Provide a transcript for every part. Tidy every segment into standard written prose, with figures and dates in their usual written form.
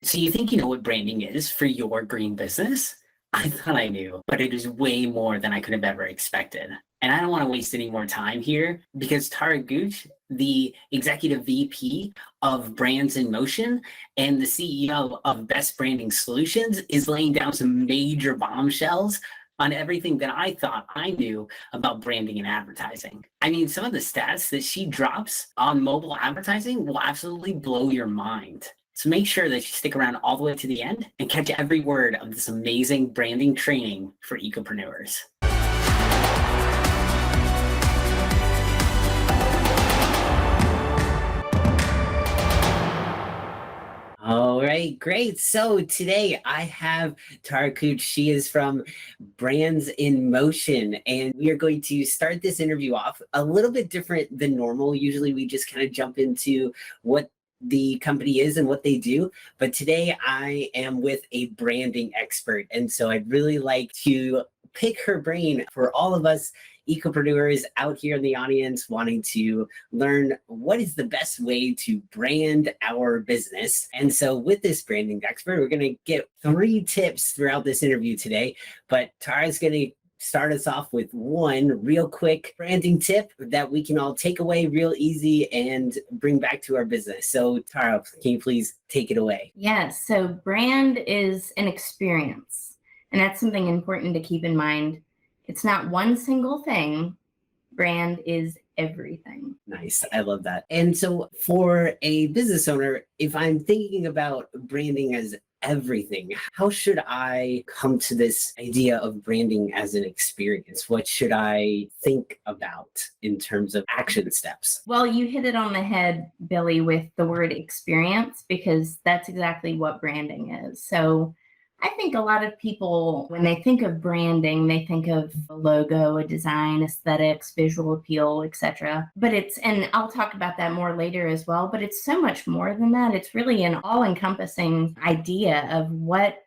So you think you know what branding is for your green business? I thought I knew, but it is way more than I could have ever expected. And I don't want to waste any more time here because Tara Gooch, the executive VP of Brands in Motion and the CEO of Best Branding Solutions, is laying down some major bombshells on everything that I thought I knew about branding and advertising. I mean, some of the stats that she drops on mobile advertising will absolutely blow your mind. So make sure that you stick around all the way to the end and catch every word of this amazing branding training for Ecopreneurs. All right, great. So today I have Tara Gooch. She is from Brands in Motion, and we are going to start this interview off a little bit different than normal. Usually we just kind of jump into what the company is and what they do. But today I am with a branding expert. And so I'd really like to pick her brain for all of us Ecopreneurs out here in the audience wanting to learn what is the best way to brand our business. And so with this branding expert, we're going to get 3 tips throughout this interview today. But Tara's going to start us off with one real quick branding tip that we can all take away real easy and bring back to our business. So Tara, can you please take it away? Yes. So brand is an experience, and that's something important to keep in mind. It's not one single thing. Brand is everything. Nice. I love that. And so for a business owner, if I'm thinking about branding as everything, how should I come to this idea of branding as an experience? What should I think about in terms of action steps? Well, you hit it on the head, Billy, with the word experience, because that's exactly what branding is. So I think a lot of people, when they think of branding, they think of a logo, a design, aesthetics, visual appeal, etc. But and I'll talk about that more later as well, but it's so much more than that. It's really an all-encompassing idea of what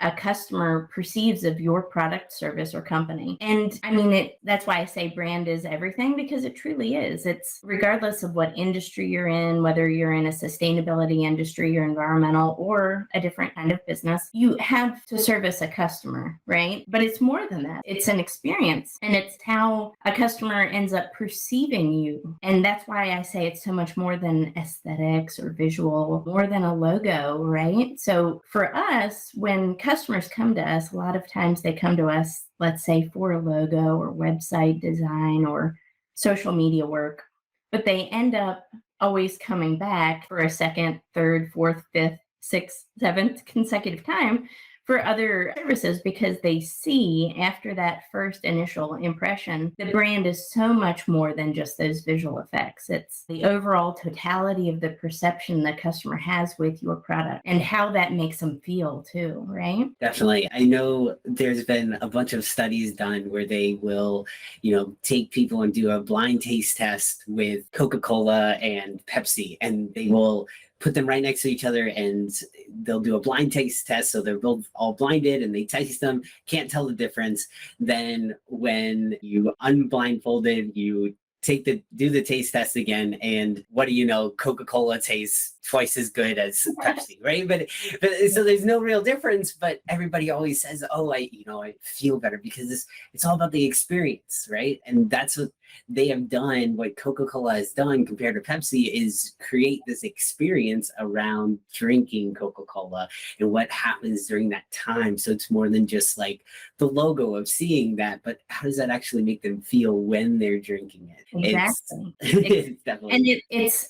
a customer perceives of your product, service, or company. And I mean, that's why I say brand is everything, because it truly is. It's regardless of what industry you're in, whether you're in a sustainability industry or environmental or a different kind of business, you have to service a customer, right? But it's more than that. It's an experience, and it's how a customer ends up perceiving you. And that's why I say it's so much more than aesthetics or visual, more than a logo, right? So for us, when customers come to us, a lot of times they come to us, let's say, for a logo or website design or social media work, but they end up always coming back for a second, third, fourth, fifth, sixth, seventh consecutive time for other services, because they see after that first initial impression, the brand is so much more than just those visual effects. It's the overall totality of the perception the customer has with your product and how that makes them feel too, right? Definitely. I know there's been a bunch of studies done where they will, take people and do a blind taste test with Coca-Cola and Pepsi, and they will put them right next to each other and they'll do a blind taste test. So they're both all blinded and they taste them, can't tell the difference. Then when you unblindfolded, you do the taste test again, and what do you know? Coca-Cola tastes twice as good as Pepsi, right? But so there's no real difference, but everybody always says, oh, I feel better because it's all about the experience, right? And that's what they have done. What Coca-Cola has done compared to Pepsi is create this experience around drinking Coca-Cola and what happens during that time. So it's more than just like the logo of seeing that, but how does that actually make them feel when they're drinking it? Exactly. It's definitely. And it's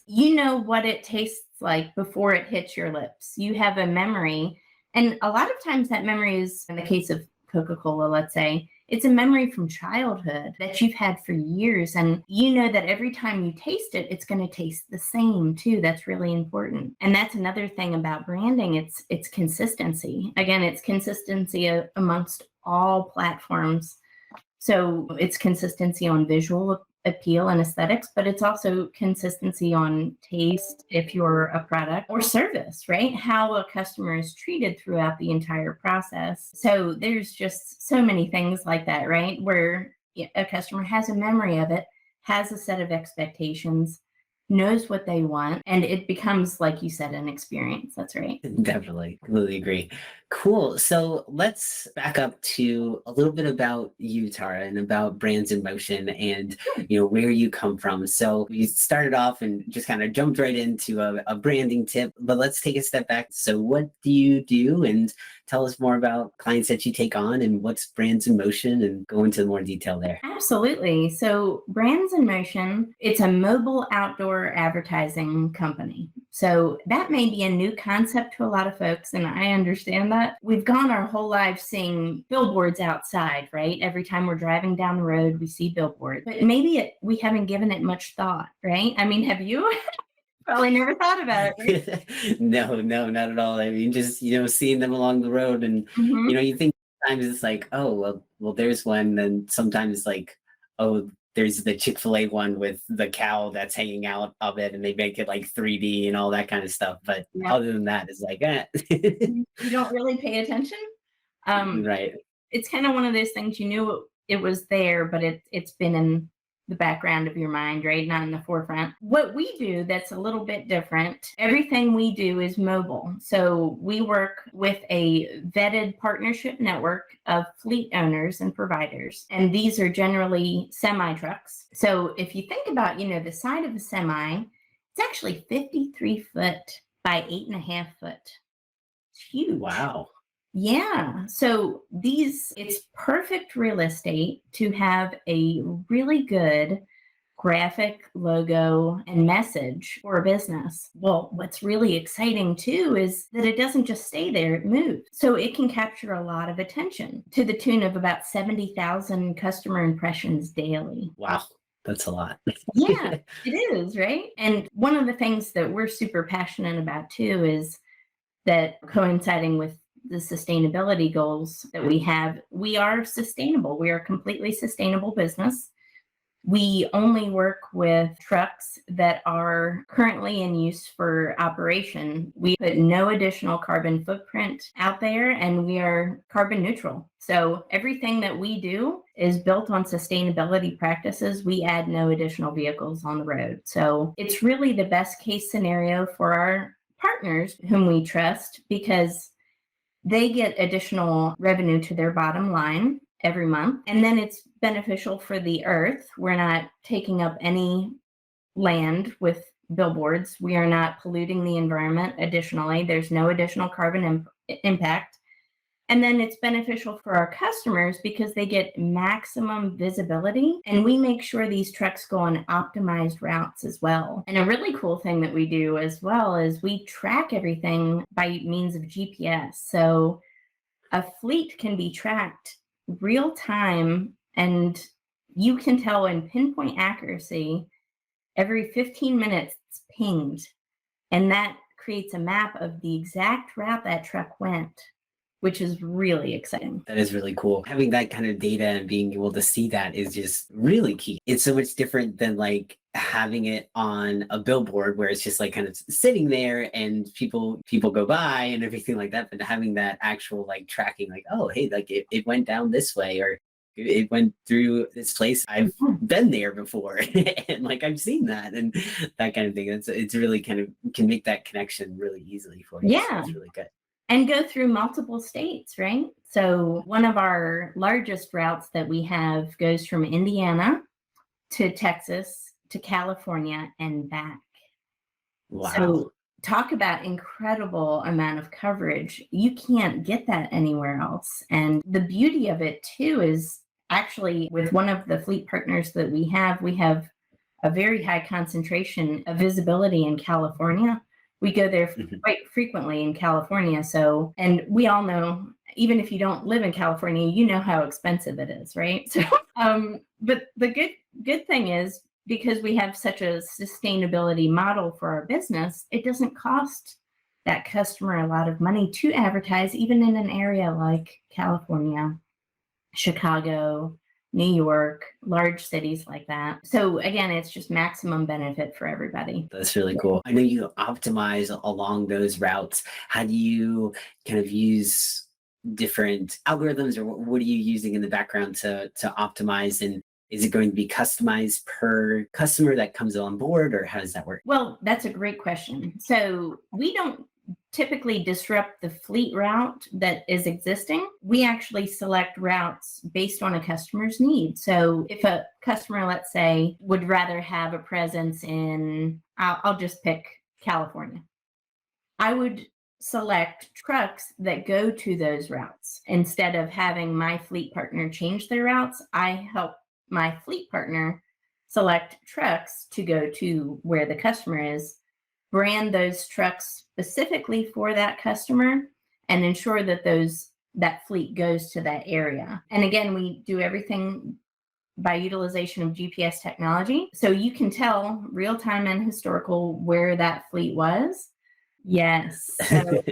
what it tastes like before it hits your lips. You have a memory, and a lot of times that memory is, in the case of Coca-Cola, let's say, it's a memory from childhood that you've had for years, and you know that every time you taste it, it's going to taste the same too. That's really important. And that's another thing about branding. It's consistency. Again, it's consistency amongst all platforms. So it's consistency on visual appeal and aesthetics, but it's also consistency on taste if you're a product, or service, right? How a customer is treated throughout the entire process. So there's just so many things like that, right? Where a customer has a memory of it, has a set of expectations, knows what they want, and it becomes, like you said, an experience. That's right. Definitely, completely agree. Cool. So let's back up to a little bit about you, Tara, and about Brands in Motion and where you come from. So we started off and just kind of jumped right into a branding tip, but let's take a step back. So what do you do? And tell us more about clients that you take on and what's Brands in Motion and go into more detail there. Absolutely. So, Brands in Motion, it's a mobile outdoor advertising company. So, that may be a new concept to a lot of folks, and I understand that. We've gone our whole lives seeing billboards outside, right? Every time we're driving down the road, we see billboards. But maybe we haven't given it much thought, right? I mean, have you? Probably never thought about it, right? No, no, not at all. I mean, just seeing them along the road, and Mhm. you think sometimes it's like, oh, well, there's one. Then sometimes like, oh, there's the Chick-fil-A one with the cow that's hanging out of it, and they make it like 3D and all that kind of stuff. But Yeah. other than that, it's like, You don't really pay attention. Um, right. it's kind of one of those things, you knew it was there, but it's been in the background of your mind, right? Not in the forefront. What we do that's a little bit different, everything we do is mobile. So we work with a vetted partnership network of fleet owners and providers. And these are generally semi trucks. So if you think about, the side of a semi, it's actually 53 foot by 8.5 foot. It's huge. Wow. Yeah. So it's perfect real estate to have a really good graphic logo and message for a business. Well, what's really exciting too is that it doesn't just stay there, it moves. So it can capture a lot of attention to the tune of about 70,000 customer impressions daily. Wow. That's a lot. Yeah, it is, right? And one of the things that we're super passionate about too is that coinciding with the sustainability goals that we are sustainable. We are a completely sustainable business. We only work with trucks that are currently in use for operation. We put no additional carbon footprint out there, and we are carbon neutral. So everything that we do is built on sustainability practices. We add no additional vehicles on the road. So it's really the best case scenario for our partners whom we trust, because they get additional revenue to their bottom line every month. And then it's beneficial for the earth. We're not taking up any land with billboards. We are not polluting the environment additionally. There's no additional carbon impact. And then it's beneficial for our customers because they get maximum visibility, and we make sure these trucks go on optimized routes as well. And a really cool thing that we do as well is we track everything by means of GPS. So a fleet can be tracked real time, and you can tell in pinpoint accuracy every 15 minutes it's pinged. And that creates a map of the exact route that truck went, which is really exciting. That is really cool. Having that kind of data and being able to see that is just really key. It's so much different than like having it on a billboard where it's just like kind of sitting there and people go by and everything like that. But having that actual like tracking, like, oh, hey, like it went down this way, or it went through this place. I've been there before and like I've seen that and that kind of thing. It's really kind of can make that connection really easily for you. Yeah. So it's really good. And go through multiple states, right? So one of our largest routes that we have goes from Indiana to Texas to California and back. Wow. So talk about incredible amount of coverage. You can't get that anywhere else. And the beauty of it too is actually with one of the fleet partners that we have a very high concentration of visibility in California. We go there quite frequently in California. So, and we all know, even if you don't live in California, you know how expensive it is, right? So, but the good thing is, because we have such a sustainability model for our business, it doesn't cost that customer a lot of money to advertise, even in an area like California, Chicago, New York, large cities like that. So again, it's just maximum benefit for everybody. That's really cool. I know you optimize along those routes. How do you kind of use different algorithms, or what are you using in the background to optimize? And Is it going to be customized per customer that comes on board, or how does that work? Well, that's a great question. So we don't typically disrupt the fleet route that is existing. We actually select routes based on a customer's need. So if a customer, let's say, would rather have a presence in, I'll just pick California, I would select trucks that go to those routes. Instead of having my fleet partner change their routes, I help my fleet partner select trucks to go to where the customer is, brand those trucks specifically for that customer, and ensure that that fleet goes to that area. And again, we do everything by utilization of GPS technology. So you can tell real time and historical where that fleet was. Yes. So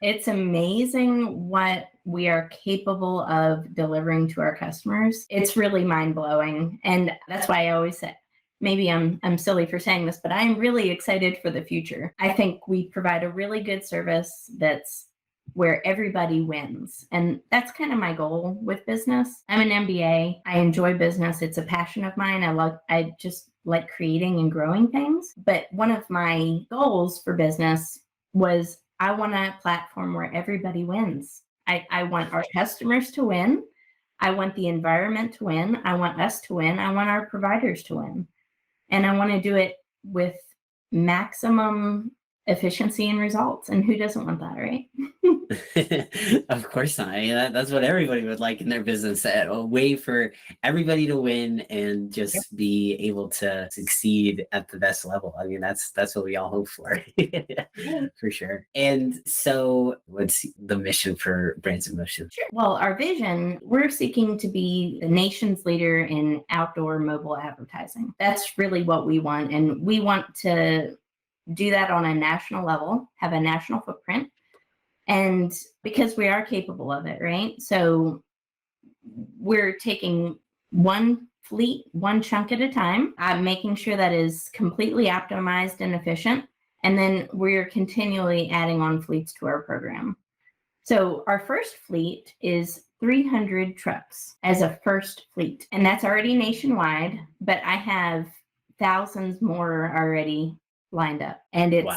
it's amazing what we are capable of delivering to our customers. It's really mind-blowing. And that's why I always say, maybe I'm silly for saying this, but I'm really excited for the future. I think we provide a really good service that's where everybody wins. And that's kind of my goal with business. I'm an MBA. I enjoy business. It's a passion of mine. I just like creating and growing things. But one of my goals for business was I want a platform where everybody wins. I want our customers to win. I want the environment to win. I want us to win. I want our providers to win. And I want to do it with maximum efficiency and results. And who doesn't want that, right? Of course not. I mean, that's what everybody would like in their business, a way for everybody to win and just be able to succeed at the best level. I mean, that's what we all hope for. For sure. And so what's the mission for Brands in Motion? Sure. Well, our vision, we're seeking to be the nation's leader in outdoor mobile advertising. That's really what we want. And we want to do that on a national level, have a national footprint. And because we are capable of it, right? So we're taking one fleet, one chunk at a time, making sure that is completely optimized and efficient. And then we're continually adding on fleets to our program. So our first fleet is 300 trucks as a first fleet. And that's already nationwide, but I have thousands more already lined up. And it's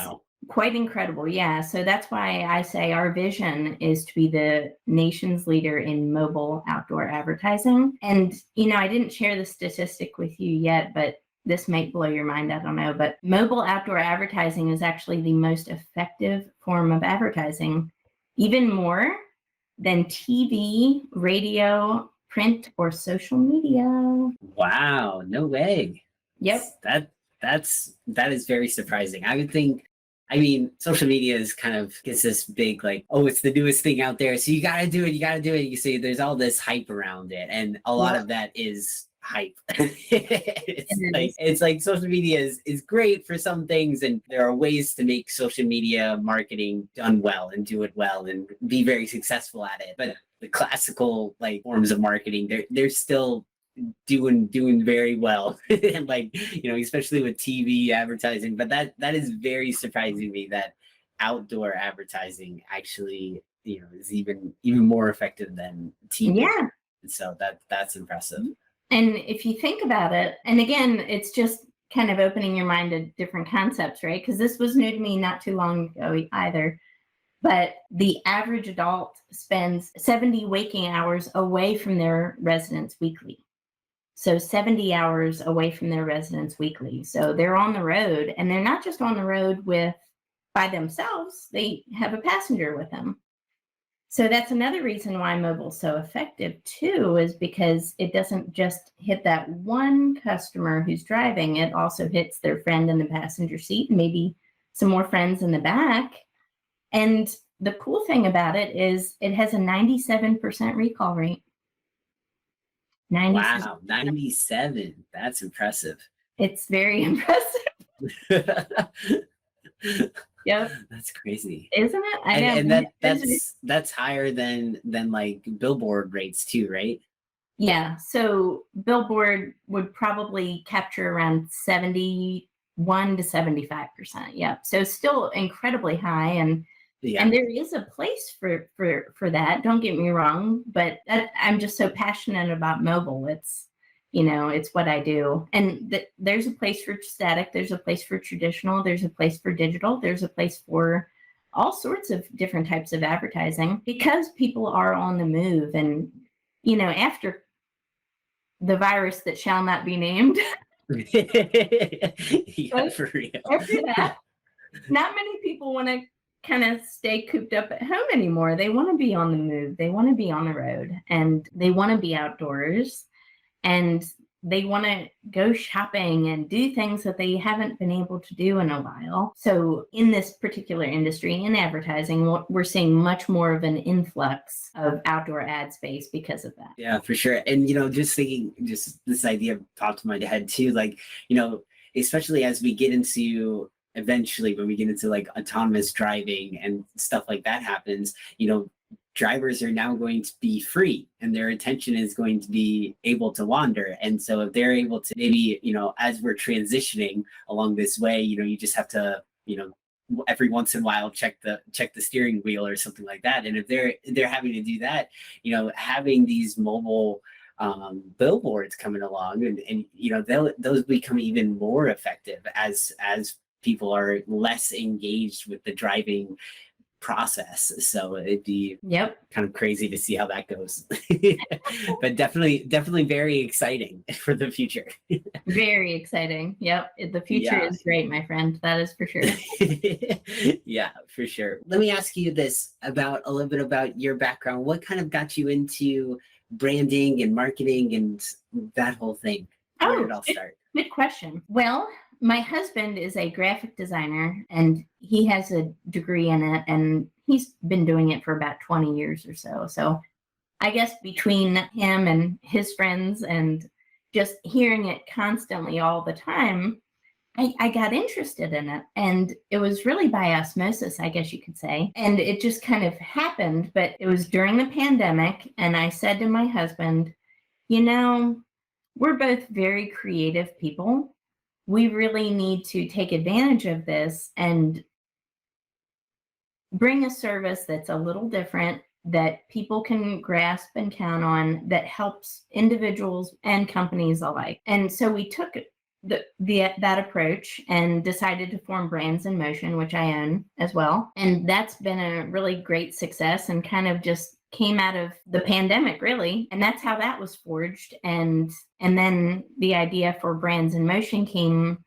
quite incredible. Yeah. So that's why I say our vision is to be the nation's leader in mobile outdoor advertising. And, I didn't share the statistic with you yet, but this might blow your mind. I don't know. But mobile outdoor advertising is actually the most effective form of advertising, even more than TV, radio, print, or social media. Wow. No way. Yep. That is very surprising. I would think, social media is kind of gets this big, like, oh, it's the newest thing out there, so you got to do it. You see, there's all this hype around it, and a lot of that is hype. It's like social media is great for some things, and there are ways to make social media marketing done well and do it well and be very successful at it. But the classical forms of marketing, they're still doing very well, and especially with TV advertising. But that is very surprising to me that outdoor advertising actually is even more effective than TV. Yeah. So that's impressive. And if you think about it, and again, it's just kind of opening your mind to different concepts, right? Because this was new to me not too long ago either. But the average adult spends 70 waking hours away from their residence weekly. So 70 hours away from their residence weekly. So they're on the road, and they're not just on the road by themselves, they have a passenger with them. So that's another reason why mobile is so effective too, is because it doesn't just hit that one customer who's driving, it also hits their friend in the passenger seat, maybe some more friends in the back. And the cool thing about it is it has a 97% recall rate. 97. Wow, 97. That's impressive. It's very impressive. Yep. That's crazy. Isn't it? I know. And that's higher than Billboard rates too, right? Yeah. So Billboard would probably capture around 71 to 75%. Yep. So still incredibly high. And there is a place for that. Don't get me wrong, but I'm just so passionate about mobile. it's what I do. And there's a place for static, there's a place for traditional, there's a place for digital, there's a place for all sorts of different types of advertising, because people are on the move. And, after the virus that shall not be named, Yeah, for real. after that, not many people want to kind of stay cooped up at home anymore. They want to be on the move. They want to be on the road, and they want to be outdoors, and they want to go shopping and do things that they haven't been able to do in a while. So in this particular industry, in advertising, we're seeing much more of an influx of outdoor ad space because of that. Yeah, for sure. And, just thinking, just this idea popped in my head too, like, especially as we get into eventually when we get into like autonomous driving and stuff like that happens, drivers are now going to be free and their attention is going to be able to wander. And so if they're able to maybe, as we're transitioning along this way, you just have to, every once in a while check the steering wheel or something like that. And if they're having to do that, having these mobile billboards coming along and those become even more effective as people are less engaged with the driving process. So it'd be kind of crazy to see how that goes. But definitely very exciting for the future. Very exciting. Yep. The future is great, my friend. That is for sure. Yeah, for sure. Let me ask you this a little bit about your background. What kind of got you into branding and marketing and that whole thing? Where did it all start? Good question. Well, my husband is a graphic designer, and he has a degree in it, and he's been doing it for about 20 years or so. So I guess between him and his friends and just hearing it constantly all the time, I got interested in it. And it was really by osmosis, I guess you could say. And it just kind of happened, but it was during the pandemic. And I said to my husband, we're both very creative people. We really need to take advantage of this and bring a service that's a little different, that people can grasp and count on, that helps individuals and companies alike. And so we took that approach and decided to form Brands in Motion, which I own as well. And that's been a really great success and kind of just came out of the pandemic, really. And that's how that was forged. And then the idea for Brands in Motion came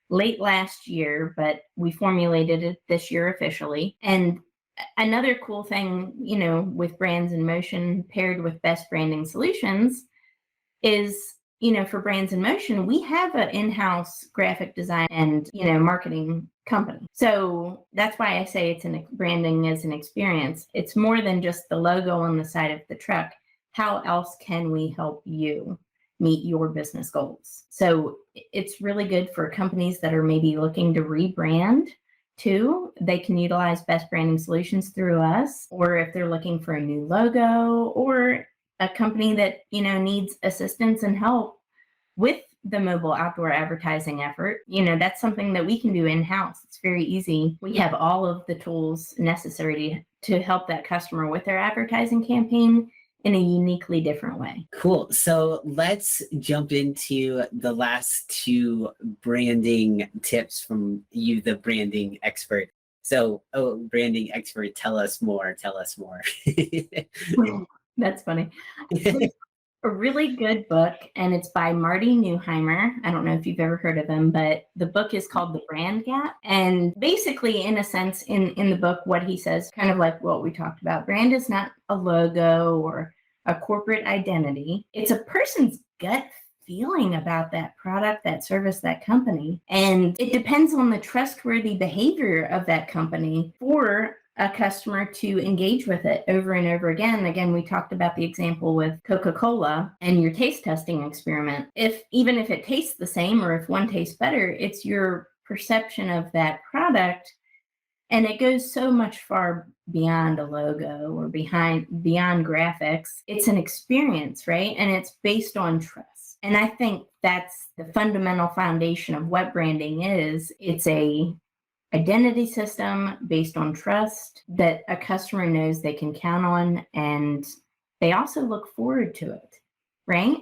late last year, but we formulated it this year officially. And another cool thing, with Brands in Motion paired with Best Branding Solutions is, for Brands in Motion, we have an in-house graphic design and, marketing company. So that's why I say it's branding as an experience. It's more than just the logo on the side of the truck. How else can we help you meet your business goals? So it's really good for companies that are maybe looking to rebrand too. They can utilize Best Branding Solutions through us, or if they're looking for a new logo, or a company that, needs assistance and help with the mobile outdoor advertising effort, that's something that we can do in-house. It's very easy. We have all of the tools necessary to help that customer with their advertising campaign in a uniquely different way. Cool. So let's jump into the last two branding tips from you, the branding expert. So, branding expert, tell us more. That's funny. There's a really good book, and it's by Marty Neuheimer. I don't know if you've ever heard of him, but the book is called The Brand Gap. And basically, in a sense, in the book, what he says, kind of like what we talked about, brand is not a logo or a corporate identity. It's a person's gut feeling about that product, that service, that company. And it depends on the trustworthy behavior of that company for a customer to engage with it over and over again. Again, we talked about the example with Coca-Cola and your taste testing experiment. Even if it tastes the same, or if one tastes better, it's your perception of that product. And it goes so much far beyond a logo or beyond graphics. It's an experience, right? And it's based on trust. And I think that's the fundamental foundation of what branding is. It's a identity system based on trust that a customer knows they can count on, and they also look forward to it, right?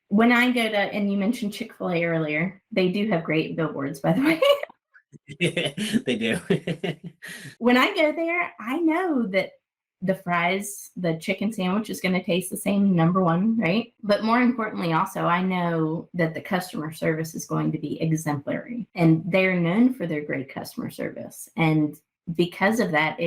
when I go to, and you mentioned Chick-fil-A earlier, they do have great billboards, by the way. They do. When I go there, I know that the fries, the chicken sandwich is going to taste the same, number one, right? But more importantly, also, I know that the customer service is going to be exemplary, and they're known for their great customer service. And because of that,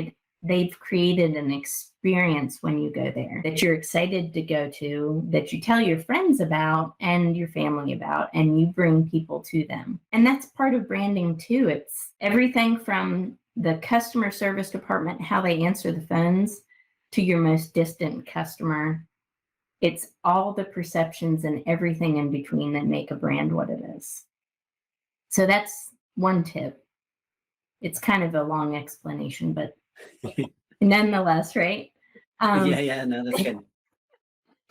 they've created an experience when you go there that you're excited to go to, that you tell your friends about and your family about, and you bring people to them. And that's part of branding too. It's everything from the customer service department, how they answer the phones, to your most distant customer. It's all the perceptions and everything in between that make a brand what it is. So that's one tip. It's kind of a long explanation, but nonetheless, right? Yeah, no, that's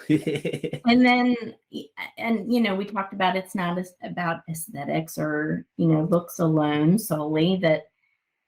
good. And then, we talked about it's not about aesthetics or, looks alone solely, that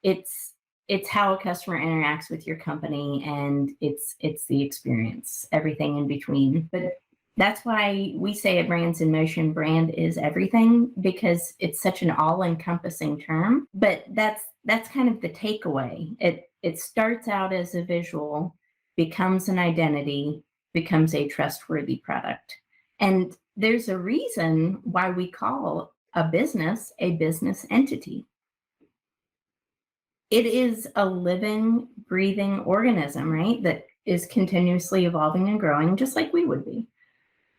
it's how a customer interacts with your company, and it's the experience, everything in between. But that's why we say a brand's in motion. Brand is everything, because it's such an all-encompassing term. But that's kind of the takeaway. It starts out as a visual, becomes an identity, becomes a trustworthy product. And there's a reason why we call a business entity. It is a living, breathing organism, right? That is continuously evolving and growing, just like we would be.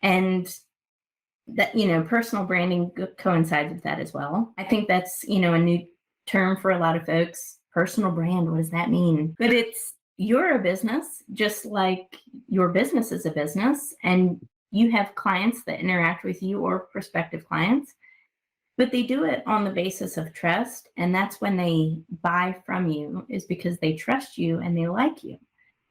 And that, personal branding coincides with that as well. I think that's, a new term for a lot of folks. Personal brand, what does that mean? But you're a business, just like your business is a business, and you have clients that interact with you, or prospective clients. But they do it on the basis of trust. And that's when they buy from you, is because they trust you and they like you.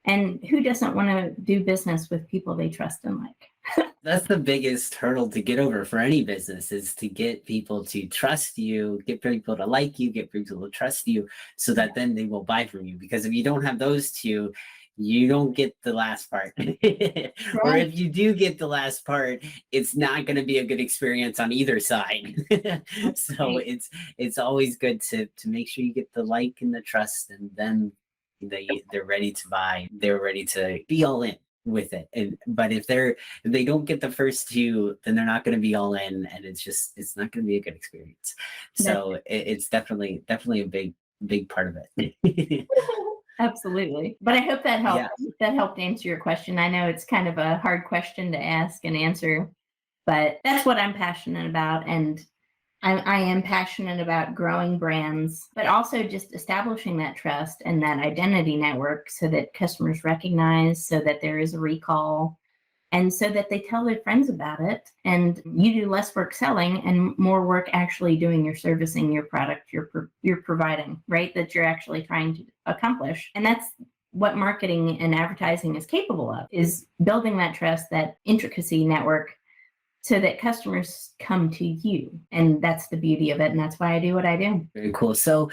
And who doesn't want to do business with people they trust and like? That's the biggest hurdle to get over for any business, is to get people to trust you, get people to like you, get people to trust you, so that then they will buy from you. Because if you don't have those two, you don't get the last part. Or if you do get the last part, it's not going to be a good experience on either side. So it's always good to make sure you get the like and the trust, and then they're ready to buy. They're ready to be all in with it. But if they don't get the first two, then they're not going to be all in, and it's not going to be a good experience. So it's definitely a big part of it. Absolutely. But I hope that helped. Yeah. That helped answer your question. I know it's kind of a hard question to ask and answer, but that's what I'm passionate about. And I am passionate about growing brands, but also just establishing that trust and that identity network, so that customers recognize, so that there is a recall, and so that they tell their friends about it. And you do less work selling and more work actually doing your servicing, your product you're providing, right? That you're actually trying to accomplish. And that's what marketing and advertising is capable of, is building that trust, that intricacy network, so that customers come to you. And that's the beauty of it. And that's why I do what I do. Very cool. So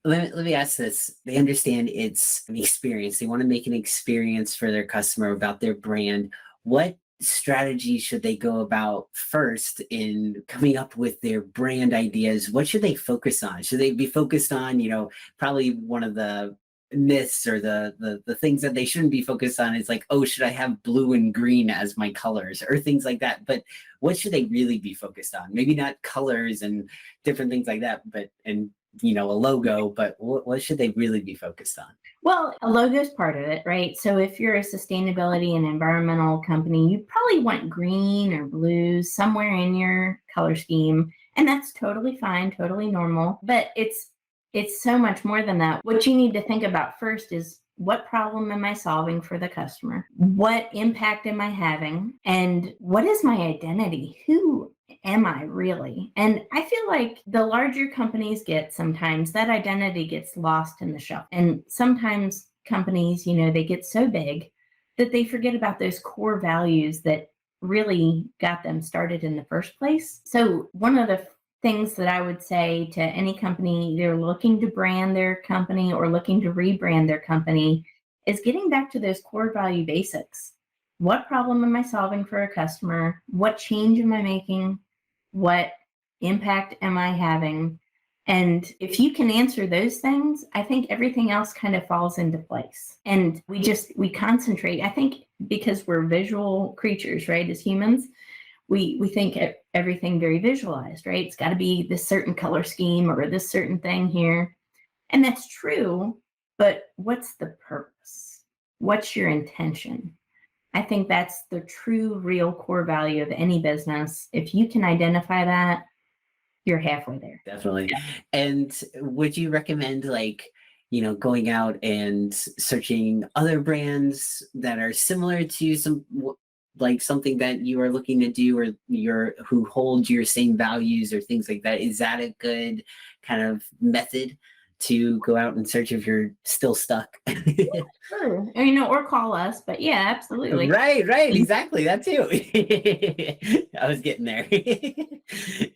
let me ask this. They understand it's an experience. They want to make an experience for their customer about their brand. What strategy should they go about first in coming up with their brand ideas? What should they focus on? Should they be focused on, probably one of the myths, or the things that they shouldn't be focused on is like, oh, should I have blue and green as my colors, or things like that? But what should they really be focused on? Maybe not colors and different things like that, but a logo, but what should they really be focused on? Well, a logo is part of it, right? So if you're a sustainability and environmental company, you probably want green or blue somewhere in your color scheme. And that's totally fine, totally normal. But it's so much more than that. What you need to think about first is, what problem am I solving for the customer? What impact am I having? And what is my identity? Who am I really? And I feel like the larger companies get, sometimes that identity gets lost in the shuffle. And sometimes companies, they get so big that they forget about those core values that really got them started in the first place. So one of the things that I would say to any company either looking to brand their company or looking to rebrand their company is getting back to those core value basics. What problem am I solving for a customer? What change am I making? What impact am I having? And if you can answer those things, I think everything else kind of falls into place. And we concentrate, I think, because we're visual creatures, right? As humans, we think everything very visualized, right? It's got to be this certain color scheme or this certain thing here. And that's true, but what's the purpose? What's your intention? I think that's the true, real core value of any business. If you can identify that, you're halfway there. Definitely. Yeah. And would you recommend, like, going out and searching other brands that are similar to something that you are looking to do, or who hold your same values or things like that? Is that a good kind of method to go out and search if you're still stuck? Sure. Or call us, but yeah, absolutely. Right, exactly. That too. I was getting there.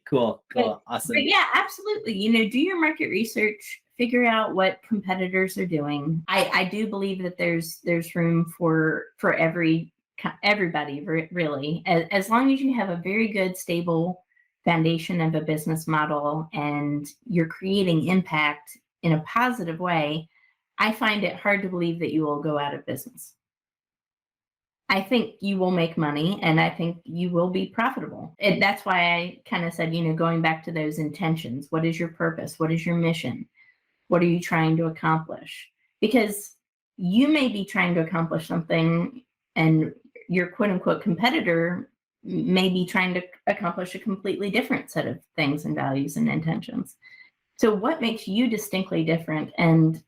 Cool, awesome. But yeah, absolutely. Do your market research, figure out what competitors are doing. I do believe that there's room for everybody, really, as long as you have a very good, stable foundation of a business model and you're creating impact in a positive way. I find it hard to believe that you will go out of business. I think you will make money, and I think you will be profitable. And that's why I kind of said, going back to those intentions, what is your purpose? What is your mission? What are you trying to accomplish? Because you may be trying to accomplish something, and your quote unquote competitor may be trying to accomplish a completely different set of things and values and intentions. So what makes you distinctly different? And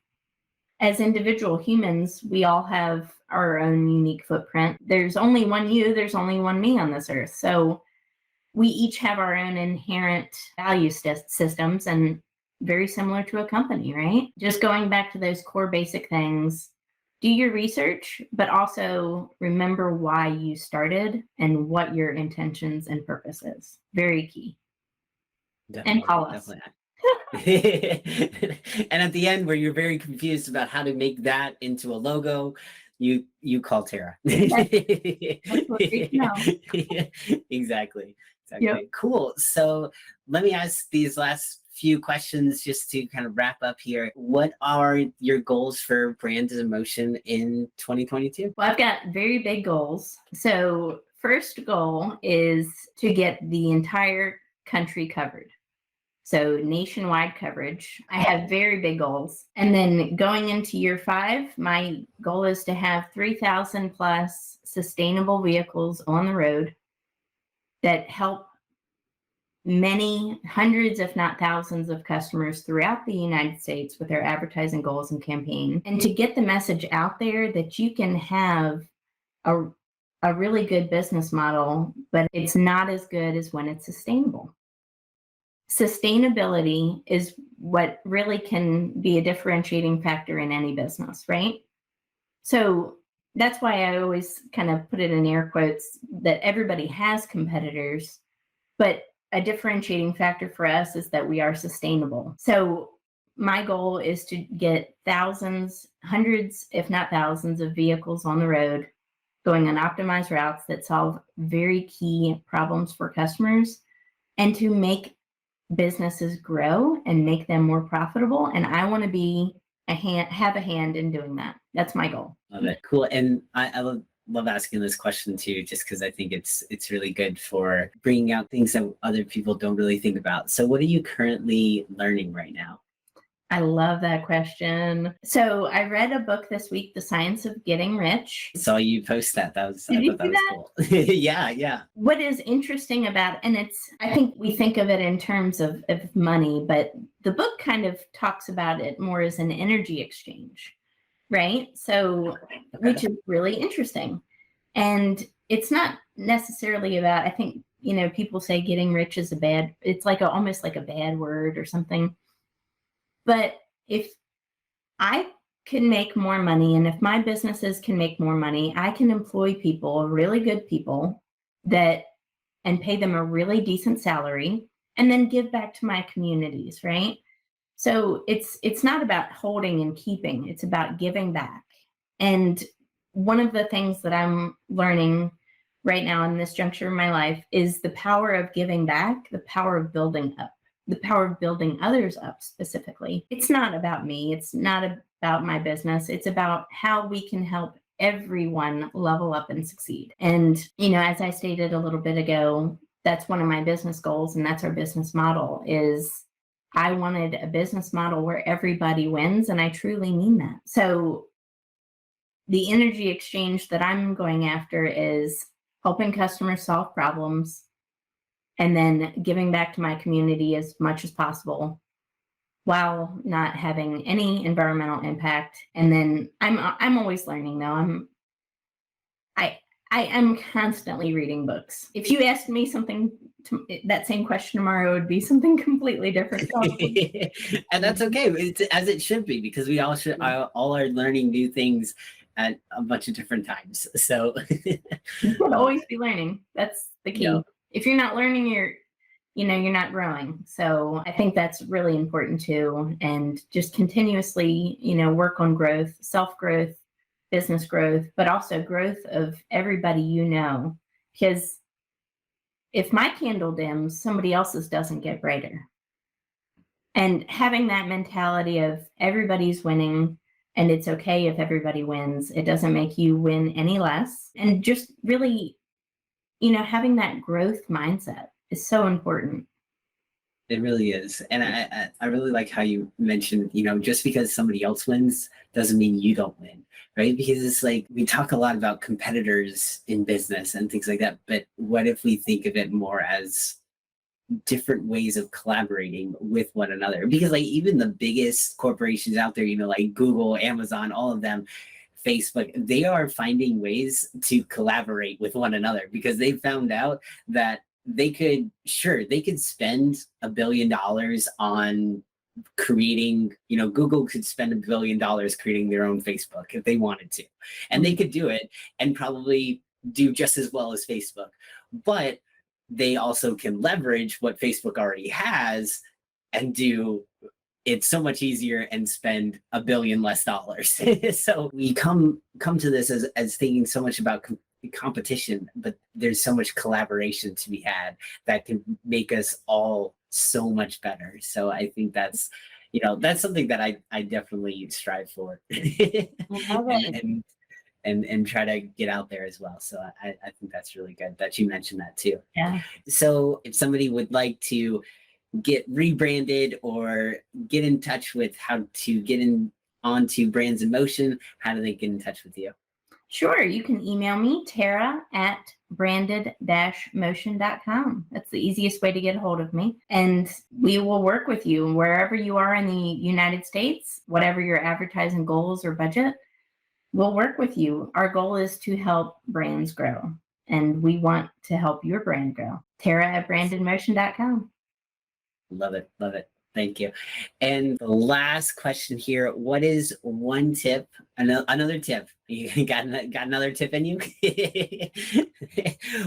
as individual humans, we all have our own unique footprint. There's only one you, there's only one me on this earth. So we each have our own inherent value systems, and very similar to a company, right? Just going back to those core basic things, do your research, but also remember why you started and what your intentions and purpose is. Very key. Definitely, and call us. Definitely. And at the end, where you're very confused about how to make that into a logo, you call Tara. That's great to know. Exactly. Yep. Cool. So let me ask these last few questions just to kind of wrap up here. What are your goals for Brand is in Motion in 2022? Well, I've got very big goals. So first goal is to get the entire country covered. So nationwide coverage. I have very big goals. And then going into year 5, my goal is to have 3,000 plus sustainable vehicles on the road that help many hundreds, if not thousands, of customers throughout the United States with their advertising goals and campaign. And to get the message out there that you can have a really good business model, but it's not as good as when it's sustainable. Sustainability is what really can be a differentiating factor in any business, right? So that's why I always kind of put it in air quotes that everybody has competitors, but a differentiating factor for us is that we are sustainable. So my goal is to get thousands, hundreds, if not thousands of vehicles on the road going on optimized routes that solve very key problems for customers, and to make businesses grow and make them more profitable. And I want to be have a hand in doing that. That's my goal. Love it. Cool. And I love asking this question too, just because I think it's really good for bringing out things that other people don't really think about. So what are you currently learning right now? I love that question. So I read a book this week, The Science of Getting Rich. Saw you post that. That was cool. Yeah. What is interesting about, and I think we think of it in terms of money, but the book kind of talks about it more as an energy exchange, right? So, which is really interesting. And it's not necessarily about, I think, people say getting rich is it's like almost like a bad word or something. But if I can make more money, and if my businesses can make more money, I can employ people, really good people, and pay them a really decent salary, and then give back to my communities, right? So it's not about holding and keeping, it's about giving back. And one of the things that I'm learning right now in this juncture of my life is the power of giving back, the power of building up, the power of building others up specifically. It's not about me. It's not about my business. It's about how we can help everyone level up and succeed. And, as I stated a little bit ago, that's one of my business goals, and that's our business model. Is I wanted a business model where everybody wins, and I truly mean that. So the energy exchange that I'm going after is helping customers solve problems and then giving back to my community as much as possible while not having any environmental impact. And then I'm always learning, though. I'm constantly reading books. If you asked me that same question tomorrow, it would be something completely different. And that's okay. It's as it should be, because we all are learning new things at a bunch of different times. So you should always be learning. That's the key. Yeah. If you're not learning, you're not growing. So I think that's really important too. And just continuously, work on growth, self-growth, business growth, but also growth of everybody. Because if my candle dims, somebody else's doesn't get brighter. And having that mentality of everybody's winning, and it's okay if everybody wins, it doesn't make you win any less. And just really, having that growth mindset is so important. It really is. And I really like how you mentioned, just because somebody else wins doesn't mean you don't win, right? Because it's like, we talk a lot about competitors in business and things like that, but what if we think of it more as different ways of collaborating with one another? Because like even the biggest corporations out there, like Google, Amazon, all of them, Facebook, they are finding ways to collaborate with one another, because they found out that they could spend $1 billion on creating, Google could spend $1 billion creating their own Facebook if they wanted to, and they could do it and probably do just as well as Facebook. But they also can leverage what Facebook already has and do it so much easier and spend $1 billion less dollars. So we come to this as thinking so much about competition, but there's so much collaboration to be had that can make us all so much better. So I think that's something that I definitely strive for. And try to get out there as well. So I think that's really good that you mentioned that too. Yeah. So if somebody would like to get rebranded or get in touch with how to get onto Brands in Motion, how do they get in touch with you? Sure. You can email me, tara@branded-motion.com. That's the easiest way to get a hold of me. And we will work with you wherever you are in the United States, whatever your advertising goals or budget. We'll work with you. Our goal is to help brands grow, and we want to help your brand grow. tara@brandedmotion.com. Love it. Love it. Thank you. And the last question here, what is one tip, another tip? You got another tip in you?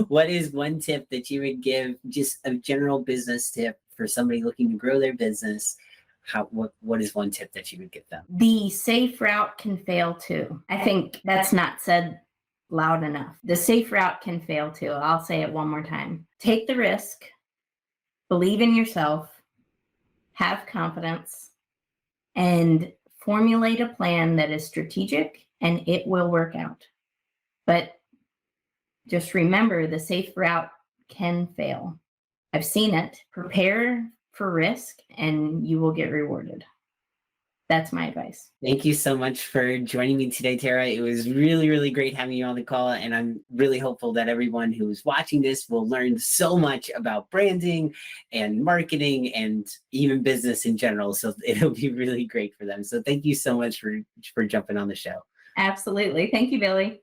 What is one tip that you would give, just a general business tip for somebody looking to grow their business? What is one tip that you would give them? The safe route can fail too. I think that's not said loud enough. The safe route can fail too. I'll say it one more time. Take the risk, believe in yourself, have confidence, and formulate a plan that is strategic, and it will work out. But just remember, the safe route can fail. I've seen it. Prepare for risk and you will get rewarded. That's my advice. Thank you so much for joining me today, Tara. It was really, really great having you on the call. And I'm really hopeful that everyone who's watching this will learn so much about branding and marketing and even business in general. So it'll be really great for them. So thank you so much for jumping on the show. Absolutely. Thank you, Billy.